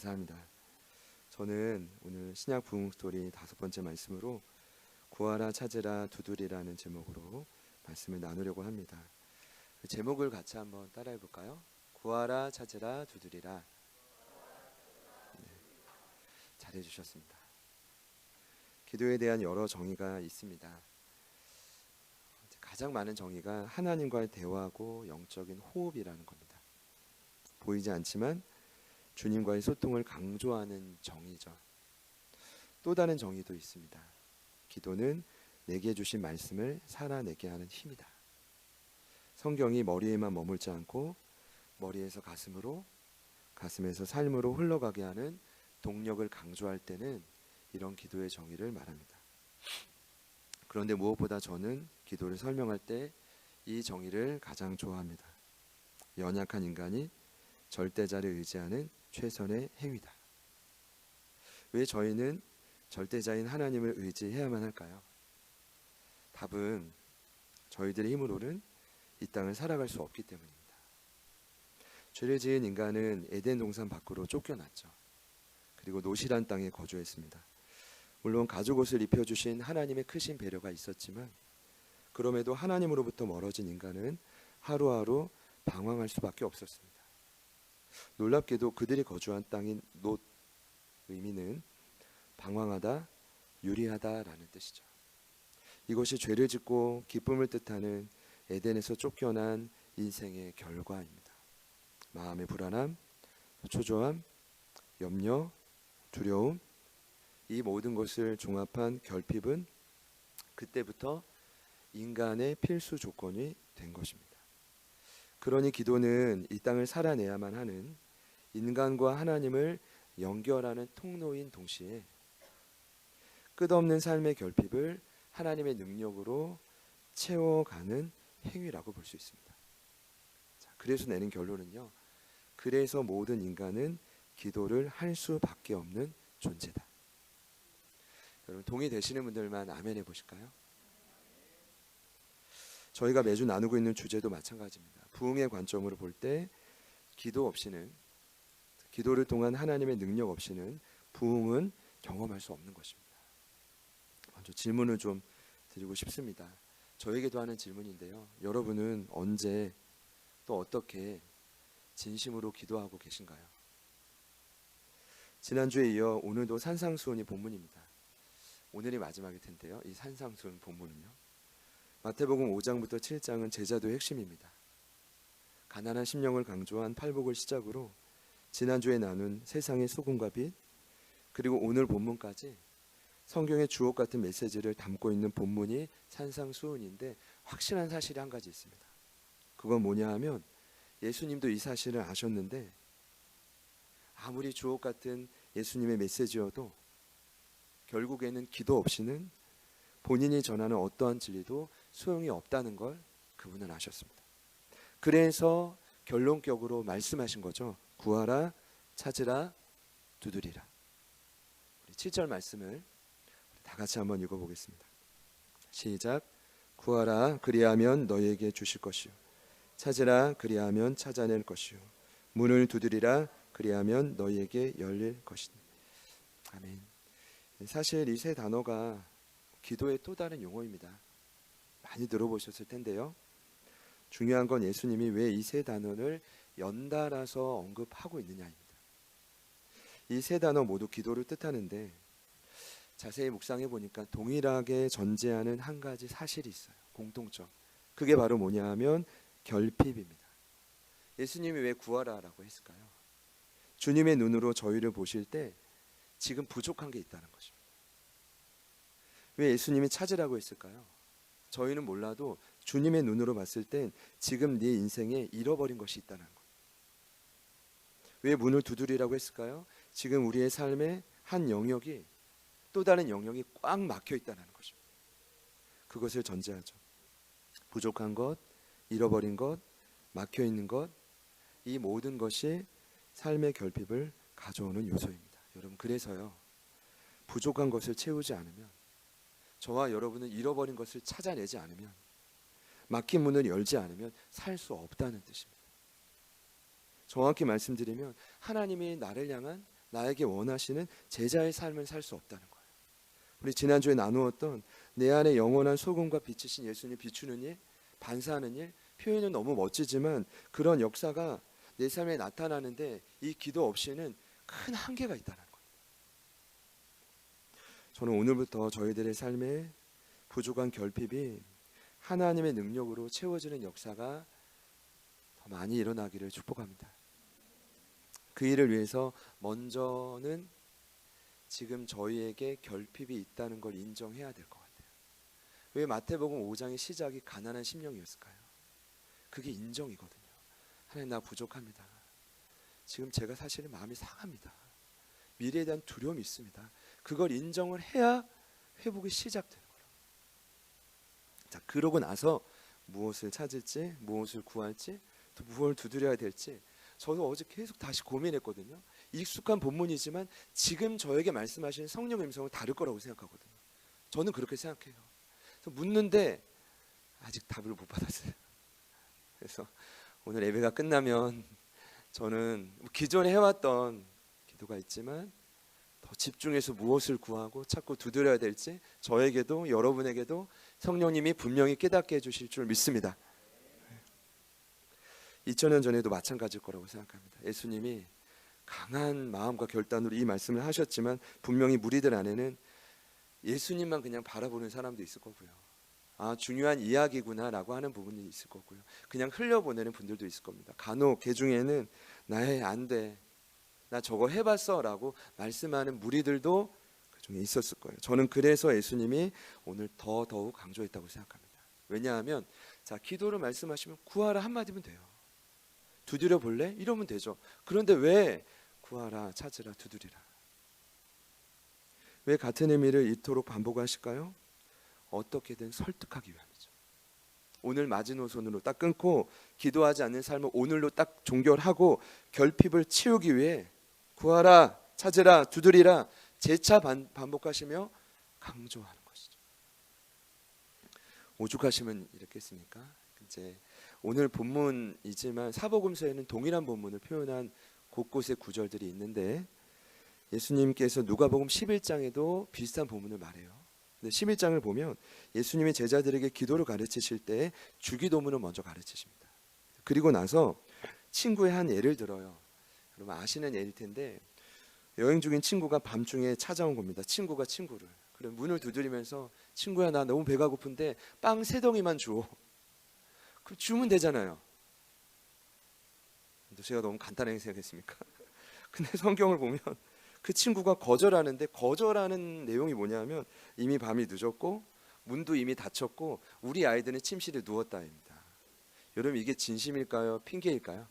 감사합니다. 저는 오늘 신약 부흥 스토리 5번째 말씀으로 구하라 찾으라 두드리라는 제목으로 말씀을 나누려고 합니다. 그 제목을 같이 한번 따라해 볼까요? 구하라 찾으라 두드리라. 잘해 주셨습니다. 기도에 대한 여러 정의가 있습니다. 가장 많은 정의가 하나님과의 대화하고 영적인 호흡이라는 겁니다. 보이지 않지만 주님과의 소통을 강조하는 정의죠. 또 다른 정의도 있습니다. 기도는 내게 주신 말씀을 살아내게 하는 힘이다. 성경이 머리에만 머물지 않고 머리에서 가슴으로, 가슴에서 삶으로 흘러가게 하는 동력을 강조할 때는 이런 기도의 정의를 말합니다. 그런데 무엇보다 저는 기도를 설명할 때 이 정의를 가장 좋아합니다. 연약한 인간이 절대자를 의지하는 최선의 행위다. 왜 저희는 절대자인 하나님을 의지해야만 할까요? 답은 저희들의 힘으로는 이 땅을 살아갈 수 없기 때문입니다. 죄를 지은 인간은 에덴 동산 밖으로 쫓겨났죠. 그리고 노실한 땅에 거주했습니다. 물론 가죽옷을 입혀주신 하나님의 크신 배려가 있었지만 그럼에도 하나님으로부터 멀어진 인간은 하루하루 방황할 수밖에 없었습니다. 놀랍게도 그들이 거주한 땅인 놋, 의미는 방황하다, 유리하다라는 뜻이죠. 이것이 죄를 짓고 기쁨을 뜻하는 에덴에서 쫓겨난 인생의 결과입니다. 마음의 불안함, 초조함, 염려, 두려움, 이 모든 것을 종합한 결핍은 그때부터 인간의 필수 조건이 된 것입니다. 그러니 기도는 이 땅을 살아내야만 하는 인간과 하나님을 연결하는 통로인 동시에 끝없는 삶의 결핍을 하나님의 능력으로 채워가는 행위라고 볼 수 있습니다. 그래서 내는 결론은요, 그래서 모든 인간은 기도를 할 수밖에 없는 존재다. 여러분 동의되시는 분들만 아멘 해보실까요? 저희가 매주 나누고 있는 주제도 마찬가지입니다. 부흥의 관점으로 볼 때 기도 없이는, 기도를 통한 하나님의 능력 없이는 부흥은 경험할 수 없는 것입니다. 먼저 질문을 좀 드리고 싶습니다. 저에게도 하는 질문인데요. 여러분은 언제 또 어떻게 진심으로 기도하고 계신가요? 지난주에 이어 오늘도 산상수훈이 본문입니다. 오늘이 마지막일 텐데요. 이 산상수훈 본문은요, 마태복음 5장부터 7장은 제자도의 핵심입니다. 가난한 심령을 강조한 팔복을 시작으로 지난주에 나눈 세상의 소금과 빛, 그리고 오늘 본문까지 성경의 주옥 같은 메시지를 담고 있는 본문이 산상수훈인데 확실한 사실이 한 가지 있습니다. 그건 뭐냐 하면 예수님도 이 사실을 아셨는데 아무리 주옥 같은 예수님의 메시지여도 결국에는 기도 없이는 본인이 전하는 어떠한 진리도 소용이 없다는 걸 그분은 아셨습니다. 그래서 결론적으로 말씀하신 거죠. 구하라, 찾으라, 두드리라. 우리 7절 말씀을 다 같이 한번 읽어보겠습니다. 시작. 구하라, 그리하면 너희에게 주실 것이요, 찾으라, 그리하면 찾아낼 것이요, 문을 두드리라, 그리하면 너희에게 열릴 것이니. 아멘. 사실 이 세 단어가 기도의 또 다른 용어입니다. 많이 들어보셨을 텐데요. 중요한 건 예수님이 왜 이 세 단어를 연달아서 언급하고 있느냐입니다. 이 세 단어 모두 기도를 뜻하는데 자세히 묵상해 보니까 동일하게 전제하는 한 가지 사실이 있어요. 공통점. 그게 바로 뭐냐 하면 결핍입니다. 예수님이 왜 구하라라고 했을까요? 주님의 눈으로 저희를 보실 때 지금 부족한 게 있다는 것입니다. 왜 예수님이 찾으라고 했을까요? 저희는 몰라도 주님의 눈으로 봤을 땐 지금 네 인생에 잃어버린 것이 있다는 것. 왜 문을 두드리라고 했을까요? 지금 우리의 삶의 한 영역이 또 다른 영역이 꽉 막혀 있다는 것입니다. 그것을 전제하죠. 부족한 것, 잃어버린 것, 막혀 있는 것, 이 모든 것이 삶의 결핍을 가져오는 요소입니다. 여러분, 그래서요, 부족한 것을 채우지 않으면, 저와 여러분은 잃어버린 것을 찾아내지 않으면, 막힌 문을 열지 않으면 살 수 없다는 뜻입니다. 정확히 말씀드리면 하나님이 나를 향한 나에게 원하시는 제자의 삶을 살 수 없다는 거예요. 우리 지난주에 나누었던 내 안에 영원한 소금과 빛이신 예수님 비추는 일, 반사하는 일, 표현은 너무 멋지지만 그런 역사가 내 삶에 나타나는데 이 기도 없이는 큰 한계가 있다는 거예요. 저는 오늘부터 저희들의 삶에 부족한 결핍이 하나님의 능력으로 채워지는 역사가 더 많이 일어나기를 축복합니다. 그 일을 위해서 먼저는 지금 저희에게 결핍이 있다는 걸 인정해야 될 것 같아요. 왜 마태복음 5장의 시작이 가난한 심령이었을까요? 그게 인정이거든요. 하나님, 나 부족합니다. 지금 제가 사실은 마음이 상합니다. 미래에 대한 두려움이 있습니다. 그걸 인정을 해야 회복이 시작되는 거예요. 자, 그러고 나서 무엇을 찾을지, 무엇을 구할지, 또 무엇을 두드려야 될지 저도 어제 계속 다시 고민했거든요. 익숙한 본문이지만 지금 저에게 말씀하시는 성령의 음성은 다를 거라고 생각하거든요. 저는 그렇게 생각해요. 그래서 묻는데 아직 답을 못 받았어요. 그래서 오늘 예배가 끝나면 저는 기존에 해왔던 기도가 있지만 더 집중해서 무엇을 구하고 찾고 두드려야 될지 저에게도 여러분에게도 성령님이 분명히 깨닫게 해주실 줄 믿습니다. 2000년 전에도 마찬가지일 거라고 생각합니다. 예수님이 강한 마음과 결단으로 이 말씀을 하셨지만 분명히 무리들 안에는 예수님만 그냥 바라보는 사람도 있을 거고요. 아, 중요한 이야기구나 라고 하는 부분이 있을 거고요. 그냥 흘려보내는 분들도 있을 겁니다. 간혹 개 중에는 나의 안 돼, 나 저거 해봤어 라고 말씀하는 무리들도 그 중에 있었을 거예요. 저는 그래서 예수님이 오늘 더더욱 강조했다고 생각합니다. 왜냐하면 자, 기도를 말씀하시면 구하라 한마디면 돼요. 두드려 볼래? 이러면 되죠. 그런데 왜 구하라, 찾으라, 두드리라? 왜 같은 의미를 이토록 반복하실까요? 어떻게든 설득하기 위함이죠. 오늘 마지노선으로 딱 끊고 기도하지 않는 삶을 오늘로 딱 종결하고 결핍을 치우기 위해 구하라, 찾으라, 두드리라 재차 반복하시며 강조하는 것이죠. 오죽하시면 이렇겠습니까? 이제 오늘 본문이지만 사복음서에는 동일한 본문을 표현한 곳곳의 구절들이 있는데 예수님께서 누가복음 11장에도 비슷한 본문을 말해요. 근데 11장을 보면 예수님이 제자들에게 기도를 가르치실 때 주기도문을 먼저 가르치십니다. 그리고 나서 친구의 한 예를 들어요. 여러분 아시는 예일 텐데 여행 중인 친구가 밤중에 찾아온 겁니다. 친구가 친구를. 그래 문을 두드리면서 친구야, 나 너무 배가 고픈데 빵 3덩이만 줘. 그럼 주면 되잖아요. 제가 너무 간단하게 생각했습니까? 근데 성경을 보면 그 친구가 거절하는데 거절하는 내용이 뭐냐면 이미 밤이 늦었고 문도 이미 닫혔고 우리 아이들은 침실에 누웠다입니다. 여러분 이게 진심일까요? 핑계일까요?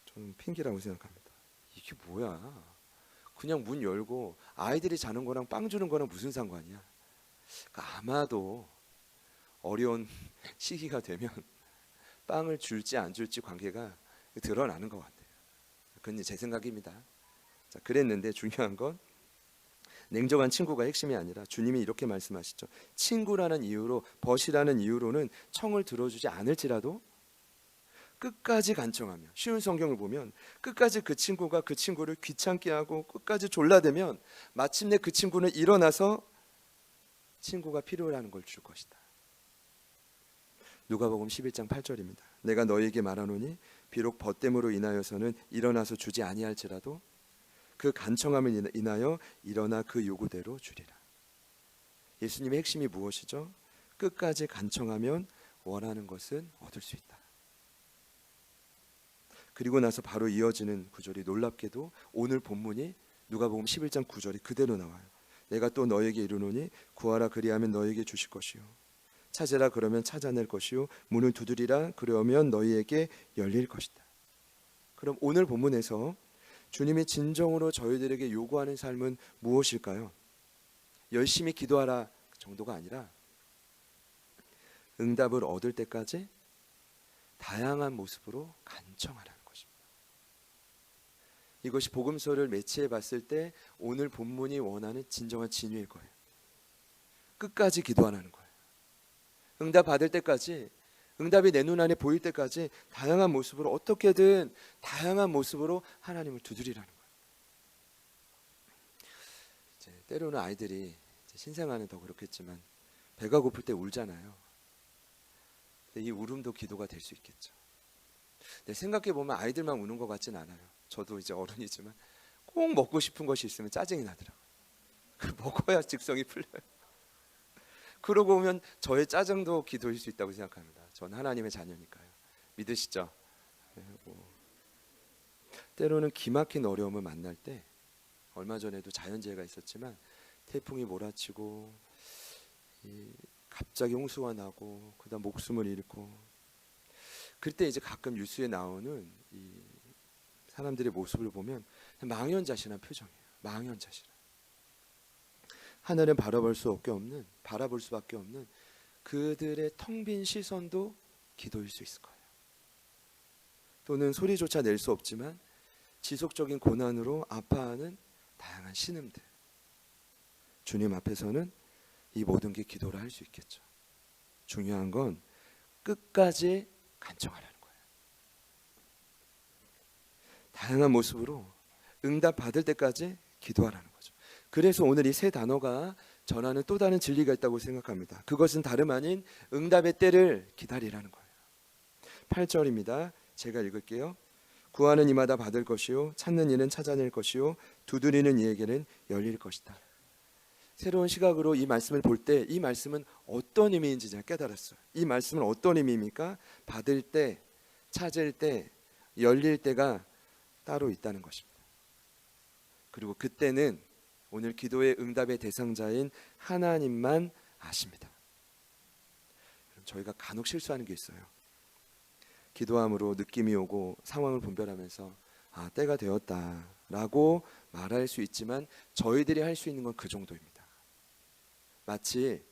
저는 핑계라고 생각합니다. 이게 뭐야? 그냥 문 열고 아이들이 자는 거랑 빵 주는 거랑 무슨 상관이야? 그러니까 아마도 어려운 시기가 되면 빵을 줄지 안 줄지 관계가 드러나는 것 같아요. 그건 제 생각입니다. 자, 그랬는데 중요한 건 냉정한 친구가 핵심이 아니라 주님이 이렇게 말씀하시죠. 친구라는 이유로, 벗이라는 이유로는 청을 들어주지 않을지라도 끝까지 간청하며, 쉬운 성경을 보면 끝까지 그 친구가 그 친구를 귀찮게 하고 끝까지 졸라대면 마침내 그 친구는 일어나서 친구가 필요하는 걸 줄 것이다. 누가복음 11장 8절입니다. 내가 너희에게 말하노니 비록 벗됨으로 인하여서는 일어나서 주지 아니할지라도 그 간청함을 인하여 일어나 그 요구대로 주리라. 예수님의 핵심이 무엇이죠? 끝까지 간청하면 원하는 것은 얻을 수 있다. 그리고 나서 바로 이어지는 구절이 놀랍게도 오늘 본문이 누가복음 11장 9절이 그대로 나와요. 내가 또 너에게 이르노니 구하라 그리하면 너에게 주실 것이요 찾으라 그러면 찾아낼 것이요 문을 두드리라 그러면 너희에게 열릴 것이다. 그럼 오늘 본문에서 주님이 진정으로 저희들에게 요구하는 삶은 무엇일까요? 열심히 기도하라 정도가 아니라 응답을 얻을 때까지 다양한 모습으로 간청하라는 것입니다. 이것이 복음서를 매치해 봤을 때 오늘 본문이 원하는 진정한 진위일 거예요. 끝까지 기도하라는 거예요. 응답 받을 때까지 응답이 내 눈안에 보일 때까지 다양한 모습으로 어떻게든 다양한 모습으로 하나님을 두드리라는 거예요. 이제 때로는 아이들이 이제 신생아는 더 그렇겠지만 배가 고플 때 울잖아요. 근데 이 울음도 기도가 될 수 있겠죠. 근데 생각해 보면 아이들만 우는 것 같진 않아요. 저도 이제 어른이지만 꼭 먹고 싶은 것이 있으면 짜증이 나더라고요. 먹어야 직성이 풀려요. 그러고 보면 저의 짜증도 기도일 수 있다고 생각합니다. 전 하나님의 자녀니까요. 믿으시죠? 때로는 기막힌 어려움을 만날 때, 얼마 전에도 자연재해가 있었지만 태풍이 몰아치고 갑자기 홍수가 나고 그다음 목숨을 잃고, 그때 이제 가끔 뉴스에 나오는 이 사람들의 모습을 보면 망연자실한 표정이에요. 망연자실한. 하늘은 바라볼 수밖에 없는 그들의 텅 빈 시선도 기도일 수 있을 거예요. 또는 소리조차 낼 수 없지만 지속적인 고난으로 아파하는 다양한 신음들, 주님 앞에서는 이 모든 게 기도를 할 수 있겠죠. 중요한 건 끝까지 간청하라는 거예요. 다양한 모습으로 응답 받을 때까지 기도하라는 거죠. 그래서 오늘 이 세 단어가 전하는 또 다른 진리가 있다고 생각합니다. 그것은 다름 아닌 응답의 때를 기다리라는 거예요. 8절입니다. 제가 읽을게요. 구하는 이마다 받을 것이요 찾는 이는 찾아낼 것이요 두드리는 이에게는 열릴 것이다. 새로운 시각으로 이 말씀을 볼 때 이 말씀은 어떤 의미인지 제가 깨달았어요. 이 말씀은 어떤 의미입니까? 받을 때, 찾을 때, 열릴 때가 따로 있다는 것입니다. 그리고 그때는 오늘 기도의 응답의 대상자인 하나님만 아십니다. 저희가 간혹 실수하는 게 있어요. 기도함으로 느낌이 오고 상황을 분별하면서 때가 되었다라고 말할 수 있지만 저희들이 할 수 있는 건 그 정도입니다. 마치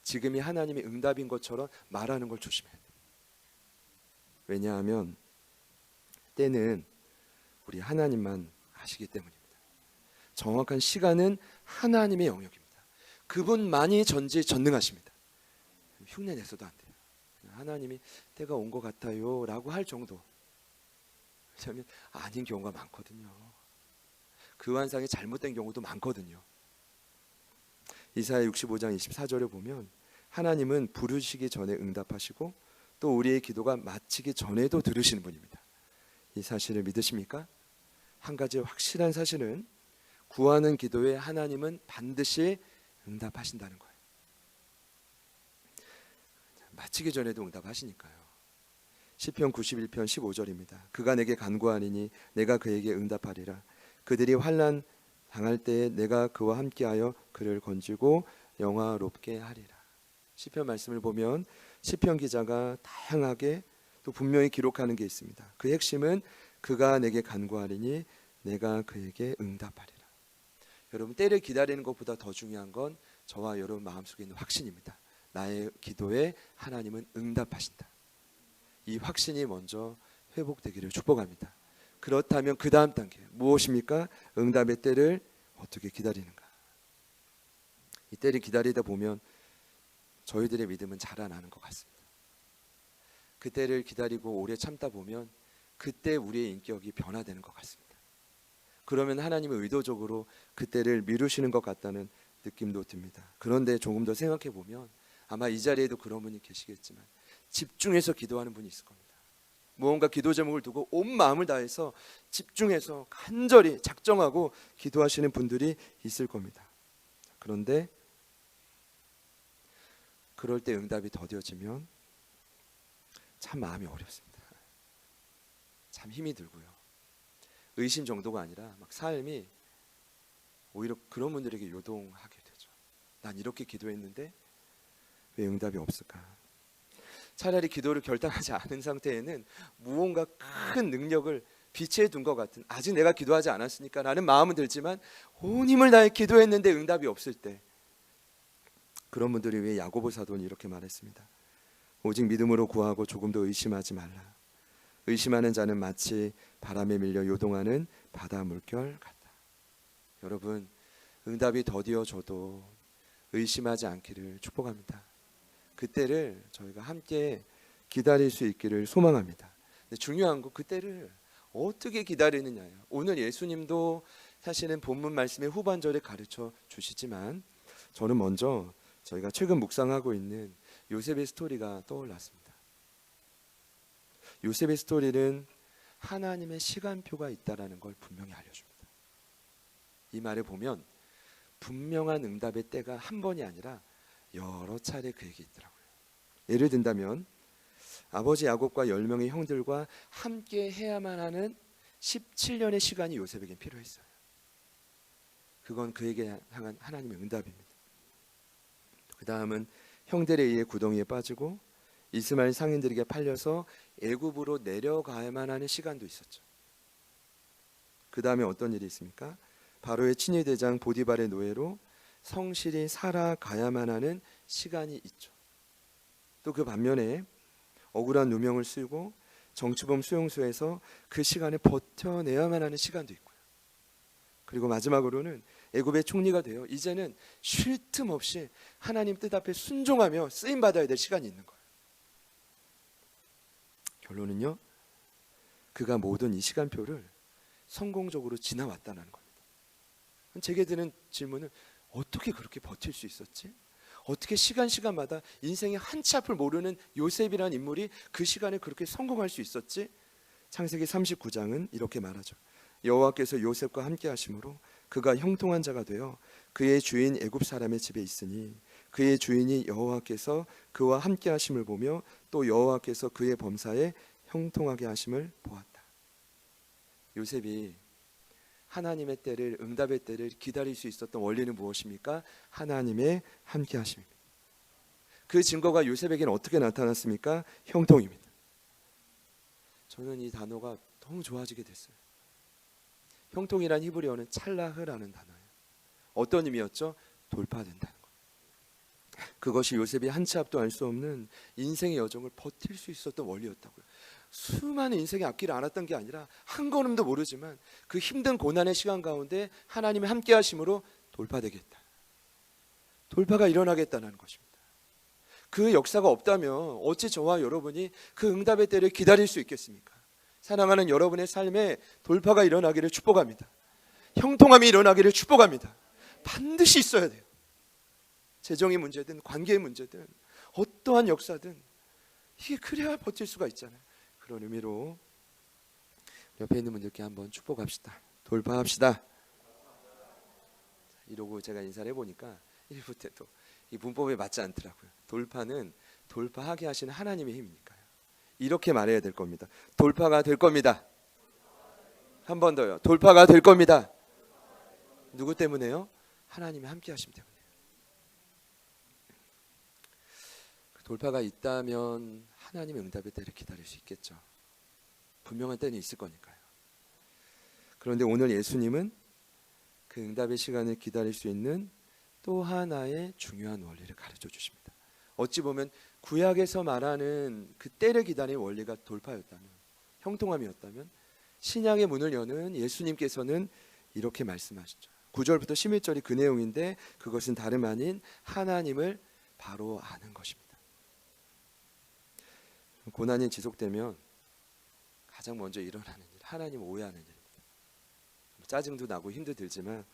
지금이 하나님의 응답인 것처럼 말하는 걸 조심해야 돼요. 왜냐하면 때는 우리 하나님만 아시기 때문입니다. 정확한 시간은 하나님의 영역입니다. 그분만이 전지전능하십니다. 흉내 내서도 안 돼요. 하나님이 때가 온 것 같아요 라고 할 정도. 왜냐하면 아닌 경우가 많거든요. 그 환상이 잘못된 경우도 많거든요. 이사야 65장 24절에 보면 하나님은 부르시기 전에 응답하시고 또 우리의 기도가 마치기 전에도 들으시는 분입니다. 이 사실을 믿으십니까? 한 가지 확실한 사실은 구하는 기도에 하나님은 반드시 응답하신다는 거예요. 마치기 전에도 응답하시니까요. 시편 91편 15절입니다. 그가 내게 간구하리니 내가 그에게 응답하리라. 그들이 환난 당할 때에 내가 그와 함께하여 그를 건지고 영화롭게 하리라. 시편 말씀을 보면 시편 기자가 다양하게 또 분명히 기록하는 게 있습니다. 그 핵심은 그가 내게 간구하리니 내가 그에게 응답하리라. 여러분, 때를 기다리는 것보다 더 중요한 건 저와 여러분 마음속에 있는 확신입니다. 나의 기도에 하나님은 응답하신다. 이 확신이 먼저 회복되기를 축복합니다. 그렇다면 그 다음 단계 무엇입니까? 응답의 때를 어떻게 기다리는가. 이 때를 기다리다 보면 저희들의 믿음은 자라나는 것 같습니다. 그 때를 기다리고 오래 참다 보면 그때 우리의 인격이 변화되는 것 같습니다. 그러면 하나님은 의도적으로 그 때를 미루시는 것 같다는 느낌도 듭니다. 그런데 조금 더 생각해 보면 아마 이 자리에도 그런 분이 계시겠지만 집중해서 기도하는 분이 있을 겁니다. 무언가 기도 제목을 두고 온 마음을 다해서 집중해서 간절히 작정하고 기도하시는 분들이 있을 겁니다. 그런데 그럴 때 응답이 더뎌지면 참 마음이 어렵습니다. 참 힘이 들고요. 의심 정도가 아니라 막 삶이 오히려 그런 분들에게 요동하게 되죠. 난 이렇게 기도했는데 왜 응답이 없을까? 차라리 기도를 결단하지 않은 상태에는 무언가 큰 능력을 비치해 둔 것 같은, 아직 내가 기도하지 않았으니까 라는 마음은 들지만 온 힘을 다해 기도했는데 응답이 없을 때, 그런 분들이 왜 야고보 사도는 이렇게 말했습니다. 오직 믿음으로 구하고 조금도 의심하지 말라. 의심하는 자는 마치 바람에 밀려 요동하는 바다 물결 같다. 여러분, 응답이 더디어져도 의심하지 않기를 축복합니다. 그때를 저희가 함께 기다릴 수 있기를 소망합니다. 근데 중요한 거 그 때를 어떻게 기다리느냐예요. 오늘 예수님도 사실은 본문 말씀의 후반절에 가르쳐 주시지만 저는 먼저 저희가 최근 묵상하고 있는 요셉의 스토리가 떠올랐습니다. 요셉의 스토리는 하나님의 시간표가 있다라는 걸 분명히 알려줍니다. 이 말을 보면 분명한 응답의 때가 한 번이 아니라 여러 차례 그에게 있더라고요. 예를 든다면 아버지 야곱과 10명의 형들과 함께 해야만 하는 17년의 시간이 요셉에겐 필요했어요. 그건 그에게 향한 하나님의 응답입니다. 그 다음은 형들에 의해 구덩이에 빠지고 이스마엘 상인들에게 팔려서 애굽으로 내려가야만 하는 시간도 있었죠. 그 다음에 어떤 일이 있습니까? 바로의 친위 대장 보디발의 노예로 성실히 살아가야만 하는 시간이 있죠. 또 그 반면에 억울한 누명을 쓰고 정치범 수용소에서 그 시간을 버텨내야만 하는 시간도 있고요. 그리고 마지막으로는 애굽의 총리가 되어 이제는 쉴 틈 없이 하나님 뜻 앞에 순종하며 쓰임 받아야 될 시간이 있는 거예요. 결론은요, 그가 모든 이 시간표를 성공적으로 지나왔다는 겁니다. 제게 드는 질문은 어떻게 그렇게 버틸 수 있었지? 어떻게 시간마다 인생의 한 치 앞을 모르는 요셉이라는 인물이 그 시간에 그렇게 성공할 수 있었지? 창세기 39장은 이렇게 말하죠. 여호와께서 요셉과 함께 하심으로 그가 형통한 자가 되어 그의 주인 애굽 사람의 집에 있으니 그의 주인이 여호와께서 그와 함께 하심을 보며 또 여호와께서 그의 범사에 형통하게 하심을 보았다. 요셉이 하나님의 때를, 응답의 때를 기다릴 수 있었던 원리는 무엇입니까? 하나님의 함께 하심입니다. 그 증거가 요셉에게는 어떻게 나타났습니까? 형통입니다. 저는 이 단어가 너무 좋아지게 됐어요. 형통이란 히브리어는 찰라흐라는 단어예요. 어떤 의미였죠? 돌파된다는 것. 그것이 요셉이 한 치 앞도 알 수 없는 인생의 여정을 버틸 수 있었던 원리였다고요. 수많은 인생의 앞길을 안 게 아니라 한 걸음도 모르지만 그 힘든 고난의 시간 가운데 하나님의 함께 하심으로 돌파되겠다. 돌파가 일어나겠다는 것입니다. 그 역사가 없다면 어찌 저와 여러분이 그 응답의 때를 기다릴 수 있겠습니까? 사랑하는 여러분의 삶에 돌파가 일어나기를 축복합니다. 형통함이 일어나기를 축복합니다. 반드시 있어야 돼요. 재정의 문제든 관계의 문제든 어떠한 역사든 이게 그래야 버틸 수가 있잖아요. 그런 의미로 옆에 있는 분들께 한번 축복합시다. 돌파합시다. 이러고 제가 인사를 해보니까 1부 때도 이 문법에 맞지 않더라고요. 돌파는 돌파하게 하시는 하나님의 힘이니까요. 이렇게 말해야 될 겁니다. 돌파가 될 겁니다. 한 번 더요. 돌파가 될 겁니다. 누구 때문에요? 하나님이 함께 하심 때문에요. 돌파가 있다면 하나님의 응답의 때를 기다릴 수 있겠죠. 분명한 때는 있을 거니까요. 그런데 오늘 예수님은 그 응답의 시간을 기다릴 수 있는 또 하나의 중요한 원리를 가르쳐 주십니다. 어찌 보면 구약에서 말하는 그 때를 기다리는 원리가 돌파였다면, 형통함이었다면 신약의 문을 여는 예수님께서는 이렇게 말씀하시죠. 9절부터 11절이 그 내용인데 그것은 다름 아닌 하나님을 바로 아는 것입니다. 고난이 지속되면 가장 먼저 일어나는 일, 하나님 오해하는 일입니다. 짜증도 나고 힘도 들지만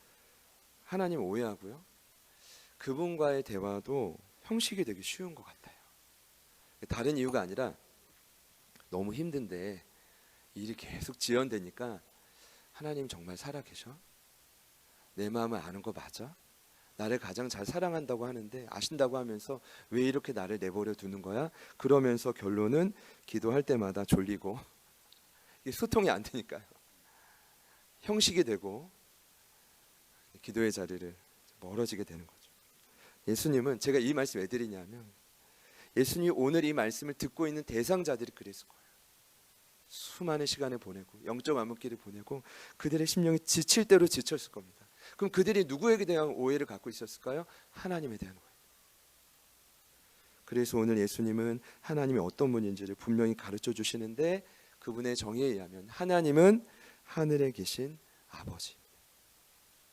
하나님 오해하고요. 그분과의 대화도 형식이 되기 쉬운 것 같아요. 다른 이유가 아니라 너무 힘든데 일이 계속 지연되니까 하나님 정말 살아계셔? 내 마음을 아는 거 맞아? 나를 가장 잘 사랑한다고 하는데 아신다고 하면서 왜 이렇게 나를 내버려 두는 거야? 그러면서 결론은 기도할 때마다 졸리고 이게 소통이 안 되니까요. 형식이 되고 기도의 자리를 멀어지게 되는 거죠. 예수님은 제가 이 말씀 왜 드리냐면 예수님이 오늘 이 말씀을 듣고 있는 대상자들이 그랬을 거예요. 수많은 시간을 보내고 영적 암흑기를 보내고 그들의 심령이 지칠 대로 지쳤을 겁니다. 그럼 그들이 누구에게 대한 오해를 갖고 있었을까요? 하나님에 대한 오해. 그래서 오늘 예수님은 하나님이 어떤 분인지를 분명히 가르쳐 주시는데 그분의 정의에 의하면 하나님은 하늘에 계신 아버지.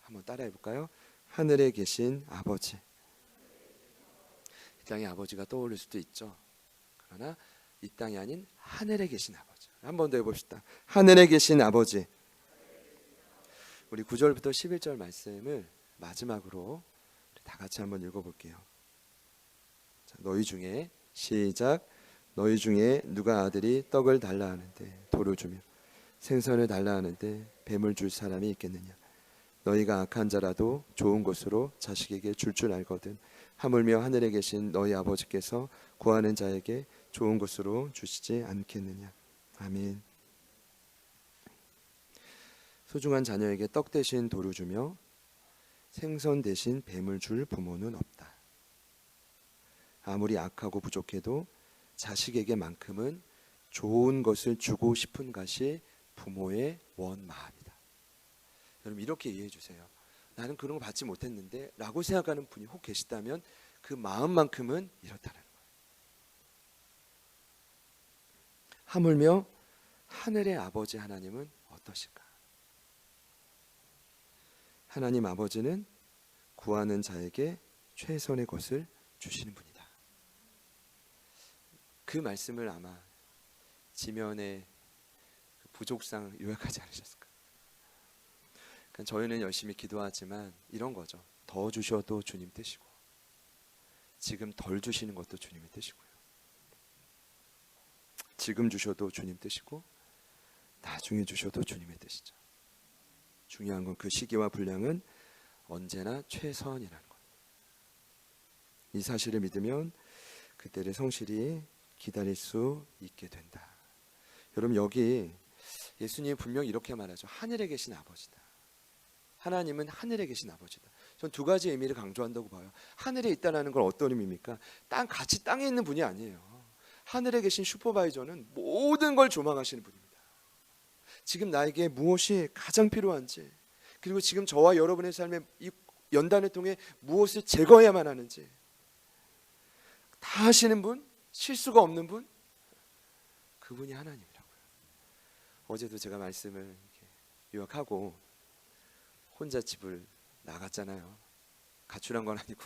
한번 따라해 볼까요? 하늘에 계신 아버지. 이 땅의 아버지가 떠오를 수도 있죠. 그러나 이 땅이 아닌 하늘에 계신 아버지. 한 번 더 해봅시다. 하늘에 계신 아버지. 우리 9절부터 11절 말씀을 마지막으로 다 같이 한번 읽어볼게요. 자, 너희 중에 시작. 너희 중에 누가 아들이 떡을 달라 하는데 돌을 주며 생선을 달라 하는데 뱀을 줄 사람이 있겠느냐. 너희가 악한 자라도 좋은 것으로 자식에게 줄 알거든 하물며 하늘에 계신 너희 아버지께서 구하는 자에게 좋은 것으로 주시지 않겠느냐. 아멘. 소중한 자녀에게 떡 대신 돌을 주며 생선 대신 뱀을 줄 부모는 없다. 아무리 악하고 부족해도 자식에게만큼은 좋은 것을 주고 싶은 것이 부모의 원마음이다. 여러분 이렇게 이해해 주세요. 나는 그런 거 받지 못했는데 라고 생각하는 분이 혹 계시다면 그 마음만큼은 이렇다는 거예요. 하물며 하늘의 아버지 하나님은 어떠실까? 하나님 아버지는 구하는 자에게 최선의 것을 주시는 분이다. 그 말씀을 아마 지면의 부족상 요약하지 않으셨을까? 그러니까 저희는 열심히 기도하지만 이런 거죠. 더 주셔도 주님 뜻이고 지금 덜 주시는 것도 주님의 뜻이고요. 지금 주셔도 주님 뜻이고 나중에 주셔도 주님의 뜻이죠. 중요한 건 그 시기와 분량은 언제나 최선이라는 것. 이 사실을 믿으면 그때를 성실히 기다릴 수 있게 된다. 여러분 여기 예수님이 분명히 이렇게 말하죠. 하늘에 계신 아버지다. 하나님은 하늘에 계신 아버지다. 전 두 가지 의미를 강조한다고 봐요. 하늘에 있다는 건 어떤 의미입니까? 같이 땅에 있는 분이 아니에요. 하늘에 계신 슈퍼바이저는 모든 걸 조망하시는 분입니다. 지금 나에게 무엇이 가장 필요한지, 그리고 지금 저와 여러분의 삶의 이 연단을 통해 무엇을 제거해야만 하는지 다 하시는 분, 실수가 없는 분, 그분이 하나님이라고요. 어제도 제가 말씀을 이렇게 요약하고 혼자 집을 나갔잖아요. 가출한 건 아니고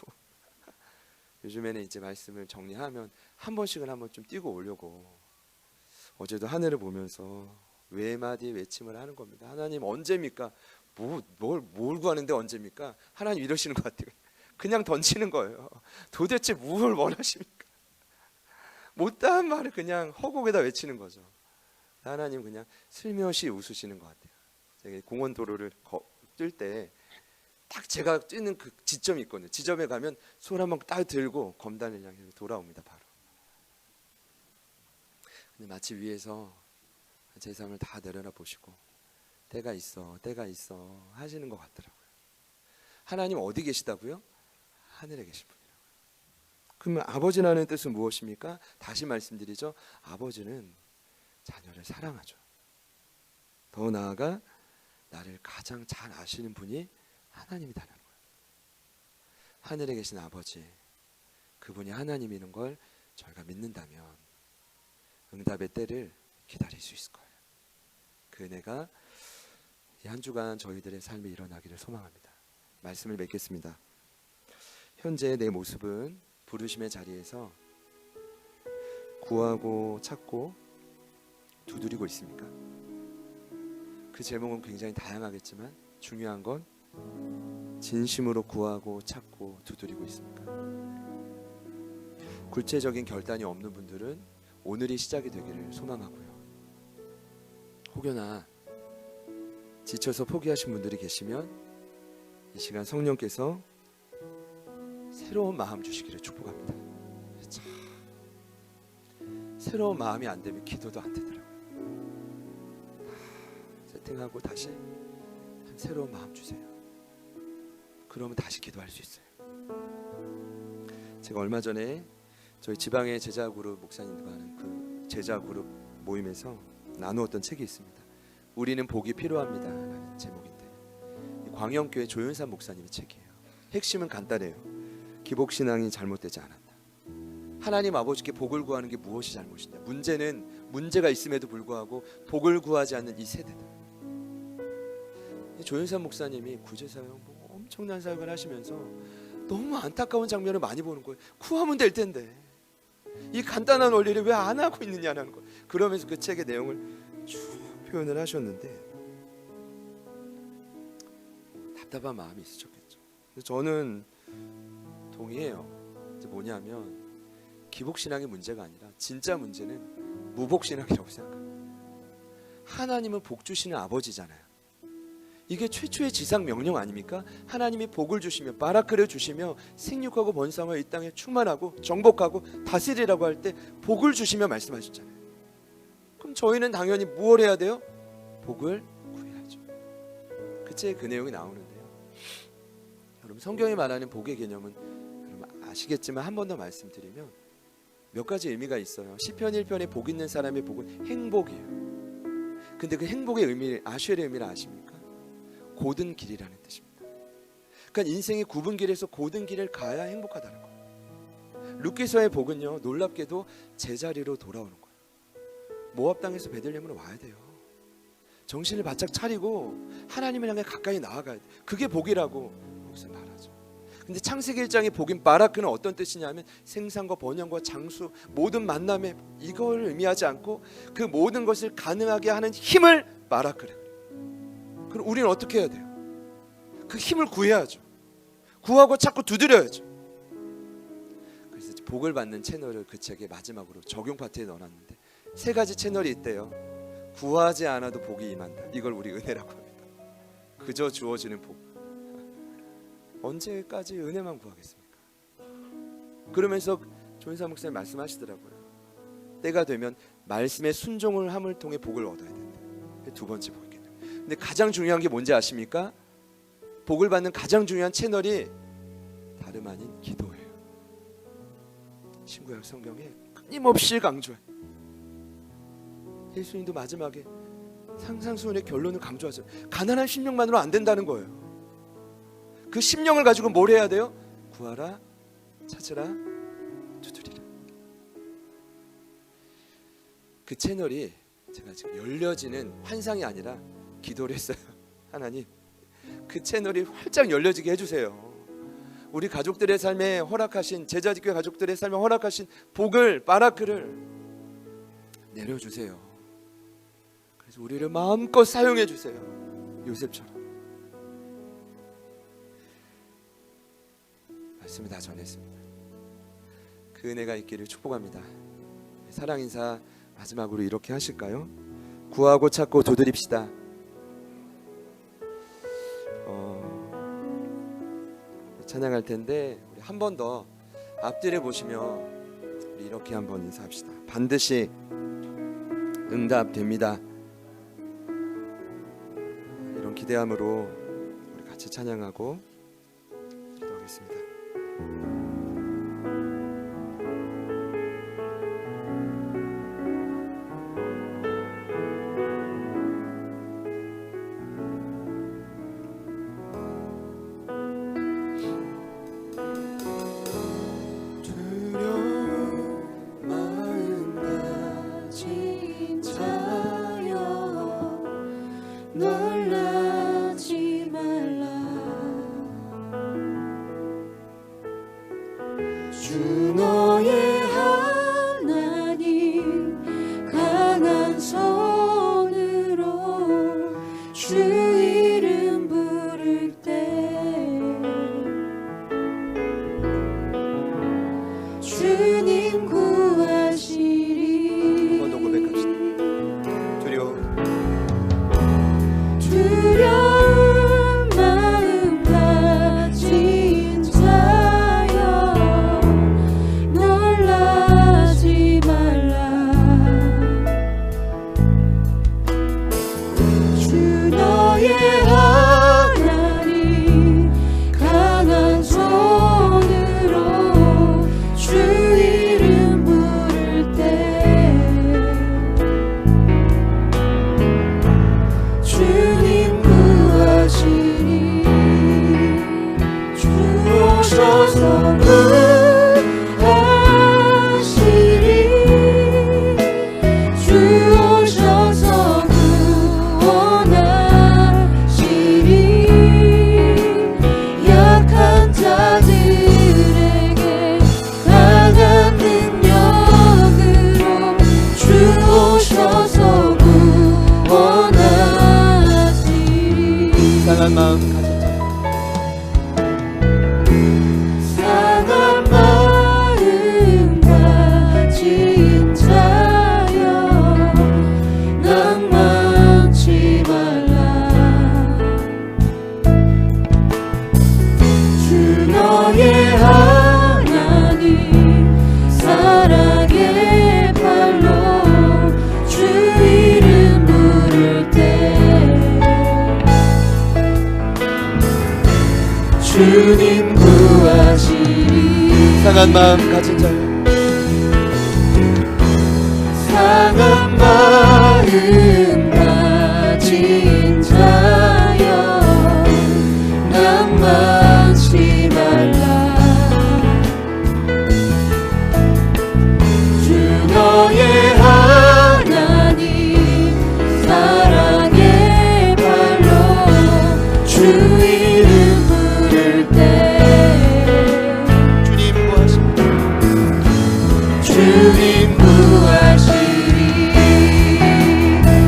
요즘에는 이제 말씀을 정리하면 한 번씩은 한번 좀 뛰고 오려고 어제도 하늘을 보면서 외마디 외침을 하는 겁니다. 하나님 언제입니까? 뭘 구하는데 언제입니까? 하나님 이러시는 것 같아요. 그냥 던지는 거예요. 도대체 뭘 원하십니까? 못다한 말을 그냥 허공에다 외치는 거죠. 하나님 그냥 슬며시 웃으시는 것 같아요. 제가 공원 도로를 뛸 때 딱 제가 뛰는 그 지점이 있거든요. 지점에 가면 손 한번 딱 들고 검단을 향해 돌아옵니다. 바로. 근데 마치 위에서 제 삶을 다 내려다 보시고 때가 있어 하시는 것 같더라고요. 하나님 어디 계시다고요? 하늘에 계신 분이라고요. 그러면 아버지라는 뜻은 무엇입니까? 다시 말씀드리죠. 아버지는 자녀를 사랑하죠. 더 나아가 나를 가장 잘 아시는 분이 하나님이라는 거예요. 하늘에 계신 아버지, 그분이 하나님이는 걸 저희가 믿는다면 응답의 때를 기다릴 수 있을 거예요. 그 은혜가 이 한 주간 저희들의 삶에 일어나기를 소망합니다. 말씀을 맺겠습니다. 현재 내 모습은 부르심의 자리에서 구하고 찾고 두드리고 있습니까? 그 제목은 굉장히 다양하겠지만 중요한 건 진심으로 구하고 찾고 두드리고 있습니까? 구체적인 결단이 없는 분들은 오늘이 시작이 되기를 소망하고요. 혹여나 지쳐서 포기하신 분들이 계시면 이 시간 성령께서 새로운 마음 주시기를 축복합니다. 참, 새로운 마음이 안 되면 기도도 안 되더라고요. 세팅하고 다시 새로운 마음 주세요. 그러면 다시 기도할 수 있어요. 제가 얼마 전에 저희 지방의 제자 그룹 목사님들과 하는 그 제자 그룹 모임에서 나누었던 책이 있습니다. 우리는 복이 필요합니다 라는 제목인데 광영교회 조윤산 목사님의 책이에요. 핵심은 간단해요. 기복신앙이 잘못되지 않았다. 하나님 아버지께 복을 구하는 게 무엇이 잘못이냐. 문제는 문제가 있음에도 불구하고 복을 구하지 않는 이 세대다. 조윤산 목사님이 구제사역 엄청난 사역을 하시면서 너무 안타까운 장면을 많이 보는 거예요. 구하면 될 텐데 이 간단한 원리를 왜 안 하고 있느냐는 거. 그러면서 그 책의 내용을 쭉 표현을 하셨는데 답답한 마음이 있으셨겠죠. 근데 저는 동의해요. 이제 뭐냐면 기복신앙의 문제가 아니라 진짜 문제는 무복신앙이라고 생각합니다. 하나님은 복 주시는 아버지잖아요. 이게 최초의 지상 명령 아닙니까? 하나님이 복을 주시며 바라크를 주시며 생육하고 번성하여 이 땅에 충만하고 정복하고 다스리라고 할 때 복을 주시며 말씀하셨잖아요. 그럼 저희는 당연히 무엇을 해야 돼요? 복을 구해야죠. 그 책에 그 내용이 나오는데요. 여러분 성경이 말하는 복의 개념은 여러분 아시겠지만 한 번 더 말씀드리면 몇 가지 의미가 있어요. 시편 1편에 복 있는 사람의 복은 행복이에요. 근데 그 행복의 의미, 아쉘의 의미를 아십니까? 고든 길이라는 뜻입니다. 그러니까 인생의 굽은 길에서 고든 길을 가야 행복하다는 거예요. 룻기서의 복은요, 놀랍게도 제자리로 돌아오는 거예요. 모압 땅에서 베들레헴으로 와야 돼요. 정신을 바짝 차리고 하나님을 향해 가까이 나아가야 돼. 그게 복이라고 여기서 말하죠. 근데 창세기 1장의 복인 바라크는 어떤 뜻이냐면 생산과 번영과 장수 모든 만남에 이걸 의미하지 않고 그 모든 것을 가능하게 하는 힘을 바라크래. 그럼 우리는 어떻게 해야 돼요? 그 힘을 구해야죠. 구하고 찾고 두드려야죠. 그래서 복을 받는 채널을 그 책의 마지막으로 적용 파트에 넣어놨는데 세 가지 채널이 있대요. 구하지 않아도 복이 임한다. 이걸 우리 은혜라고 합니다. 그저 주어지는 복. 언제까지 은혜만 구하겠습니까? 그러면서 조인사 목사님 말씀하시더라고요. 때가 되면 말씀의 순종을 함을 통해 복을 얻어야 된다. 두 번째 복이겠네요. 근데 가장 중요한 게 뭔지 아십니까? 복을 받는 가장 중요한 채널이 다름 아닌 기도예요. 신구약 성경에 끊임없이 강조해. 예수님도 마지막에 상상수훈의 결론을 강조하죠. 가난한 심령만으로 안 된다는 거예요. 그 심령을 가지고 뭘 해야 돼요? 구하라, 찾으라, 두드리라. 그 채널이 제가 지금 열려지는 환상이 아니라 기도를 했어요. 하나님, 그 채널이 활짝 열려지게 해주세요. 우리 가족들의 삶에 허락하신, 제자직교 가족들의 삶에 허락하신 복을, 바라크를 내려주세요. 그래서 우리를 마음껏 사용해 주세요. 요셉처럼. 말씀을 다 전했습니다. 그 은혜가 있기를 축복합니다. 사랑 인사 마지막으로 이렇게 하실까요? 구하고 찾고 두드립시다. 찬양할 텐데 우리 한 번 더 앞뒤를 보시며 우리 이렇게 한번 인사합시다. 반드시 응답됩니다. 이런 기대함으로 우리 같이 찬양하고 기도하겠습니다. 상한 마음 가진 자여, 상한 마음 가진 자여 낭만치 말라. 주 너의 하나님 사랑의 팔로 주 이름 부를 때 주님 구하시리. 상한 마음 가진 자여, 상한 마음 가진 자여 낭만치 말라. 주 너의 하나님 사랑의 발로 주 이름 부를 때 주님 구하십니다. 주님 구하시리.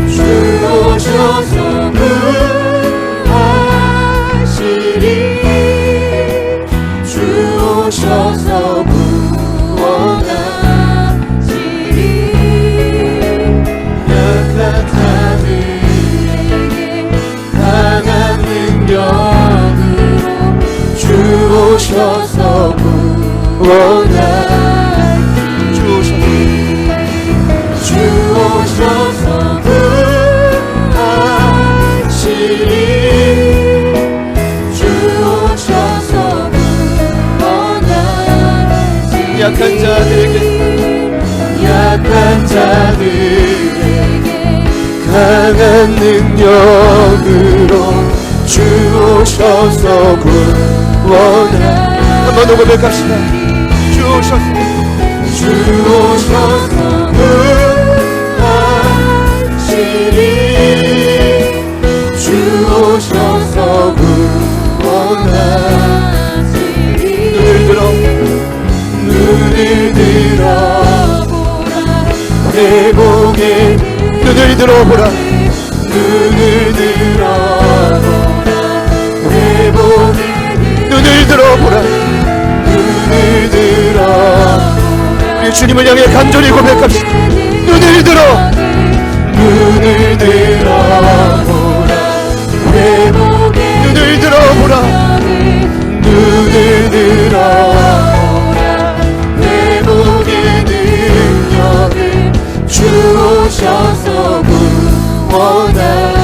주 오셔서 구하시리. 주 오셔서 구원하시리. 약한 자들에게 강한 능력으로 주 오셔서 구원하시리. 주 오셔서 구하시리. 주 오셔서 구원하시리. 약한 자들에게 약한 자들에게 강한 능력으로 주 오셔서 구원하시리. 한번 더 고백합시다. 주 오셔서, 주 오셔서 구하시리. 주 오셔서 구원하시리. 눈을 들어보라. 회복의 눈을 들어보라. 눈을 들어보라. 회복의 눈을 들어보라. 눈을 들어보라. 우리 주님을 향해 간절히 고백합시다. 눈을 들어, 눈을 들어보라. 회복의 눈을 들어보라. 눈을 들어보라. 회복의 능력을 주 오셔서 구원하시리.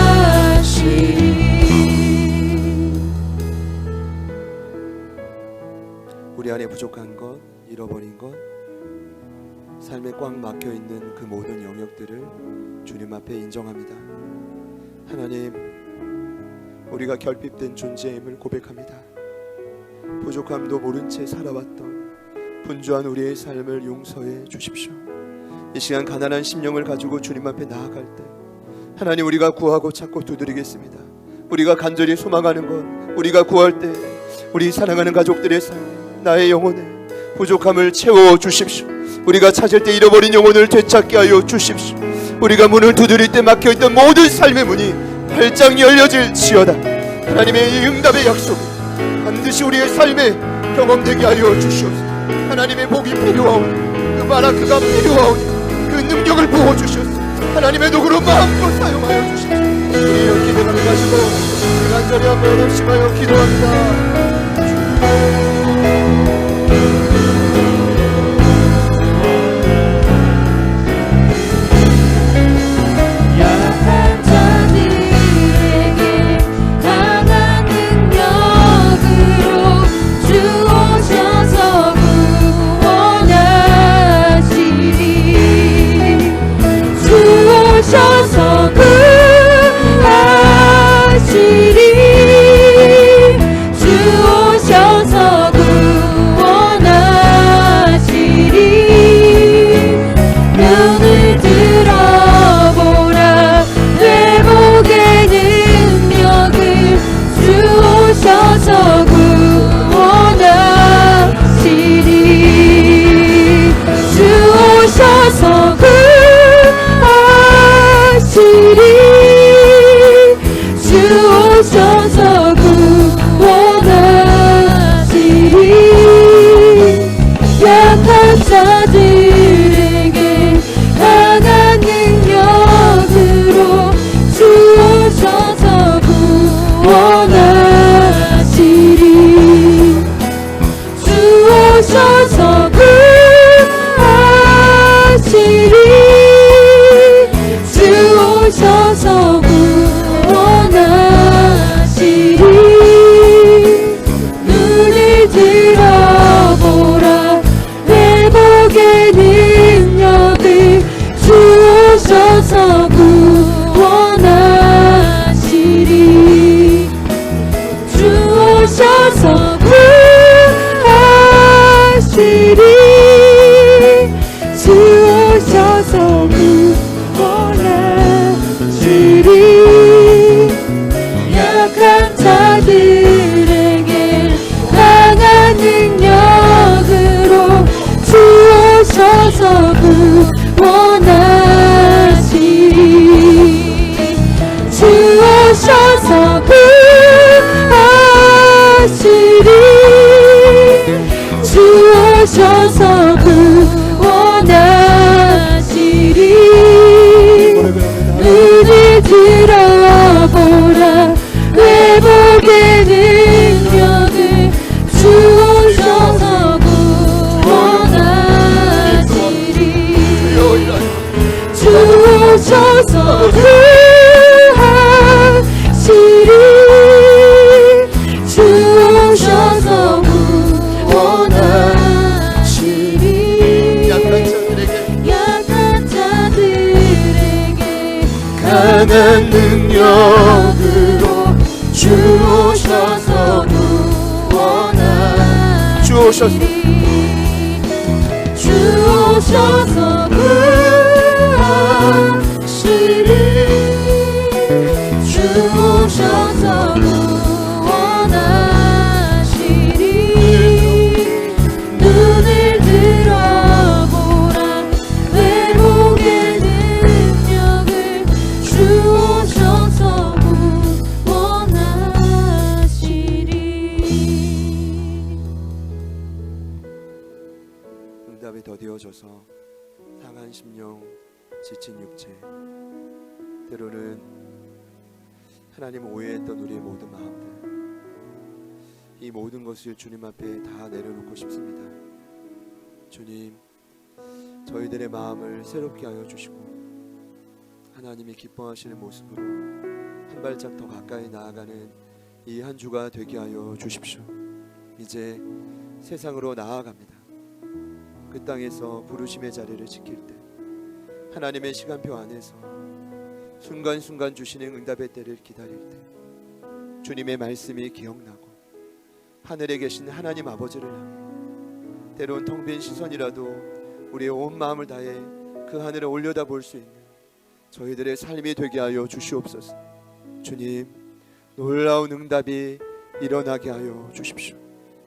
우리 안에 부족한 것, 잃어버린 것, 삶에 꽉 막혀있는 그 모든 영역들을 주님 앞에 인정합니다. 하나님, 우리가 결핍된 존재임을 고백합니다. 부족함도 모른 채 살아왔던 분주한 우리의 삶을 용서해 주십시오. 이 시간 가난한 심령을 가지고 주님 앞에 나아갈 때 하나님, 우리가 구하고 찾고 두드리겠습니다. 우리가 간절히 소망하는 것, 우리가 구할 때 우리 사랑하는 가족들의 삶, 나의 영혼에 부족함을 채워 주십시오. 우리가 찾을 때 잃어버린 영혼을 되찾게 하여 주십시오. 우리가 문을 두드릴 때 막혀있던 모든 삶의 문이 활짝 열려질지어다. 하나님의 이 응답의 약속이 반드시 우리의 삶에 경험되게 하여 주시옵소서. 하나님의 복이 필요하오니, 그 바라크가 필요하오니, 그 능력을 부어주시옵소서. 하나님의 도구로 마음껏 사용하여 주십시오. 우리의 기도를 가지고 간절히 한번 합심하여 기도합니다. 오셔서 구하시리. 주 오셔서 자들에게 강한 능력으로 주오셔서 구원하시리 주오셔서 구하시리 주오셔서 구원하시리 눈을 들어보라 회복의 능력을 주오셔서 구원하시리 주오셔서 구하시리 주오셔서 구원하시리 약한 자들에게 강한 능력으로 주오셔서 구원하시리 주오셔서 구하시리 주오셔서 구원하시리 눈을 들어보라 회복의 능력을 주오셔서 구원하시리 응답이 더디어져서 상한 심령 지친 육체 때로는 하나님 오해했던 우리의 모든 마음들 이 모든 것을 주님 앞에 다 내려놓고 싶습니다. 주님 저희들의 마음을 새롭게 하여 주시고 하나님이 기뻐하시는 모습으로 한 발짝 더 가까이 나아가는 이 한 주가 되게 하여 주십시오. 이제 세상으로 나아갑니다. 그 땅에서 부르심의 자리를 지킬 때 하나님의 시간표 안에서 순간순간 주시는 응답의 때를 기다릴 때 주님의 말씀이 기억나고 하늘에 계신 하나님 아버지를 향해 때론 텅 빈 시선이라도 우리의 온 마음을 다해 그 하늘을 올려다 볼 수 있는 저희들의 삶이 되게 하여 주시옵소서. 주님 놀라운 응답이 일어나게 하여 주십시오.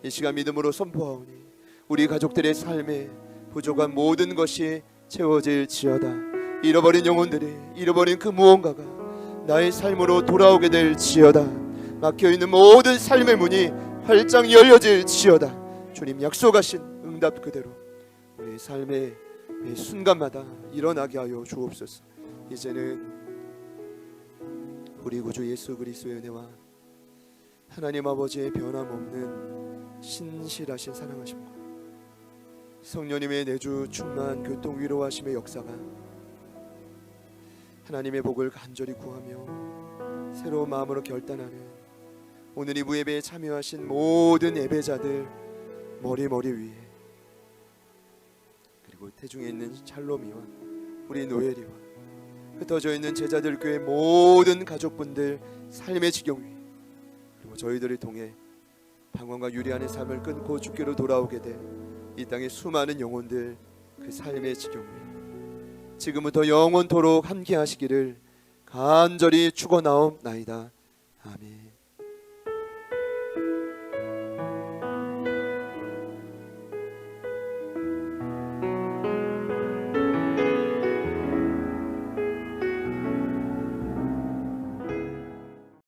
이 시간 믿음으로 선포하오니 우리 가족들의 삶에 부족한 모든 것이 채워질지어다. 잃어버린 영혼들이 잃어버린 그 무언가가 나의 삶으로 돌아오게 될지어다. 막혀있는 모든 삶의 문이 활짝 열려질지어다. 주님 약속하신 응답 그대로 우리 삶의 매 순간마다 일어나게 하여 주옵소서. 이제는 우리 구주 예수 그리스도의 은혜와 하나님 아버지의 변함없는 신실하신 사랑하심과 성령님의 내주 충만 교통 위로하심의 역사가 하나님의 복을 간절히 구하며 새로운 마음으로 결단하는 오늘 이 무예배에 참여하신 모든 예배자들 머리 위에 그리고 태중에 있는 샬롬이와 우리 노엘이와 흩어져 있는 제자들 교회 모든 가족분들 삶의 지경 위에 그리고 저희들을 통해 방황과 유리한의 삶을 끊고 주께로 돌아오게 될 이 땅의 수많은 영혼들 그 삶의 지경 위에 지금부터 영원토록 함께 하시기를 간절히 축원하옵나이다. 아멘.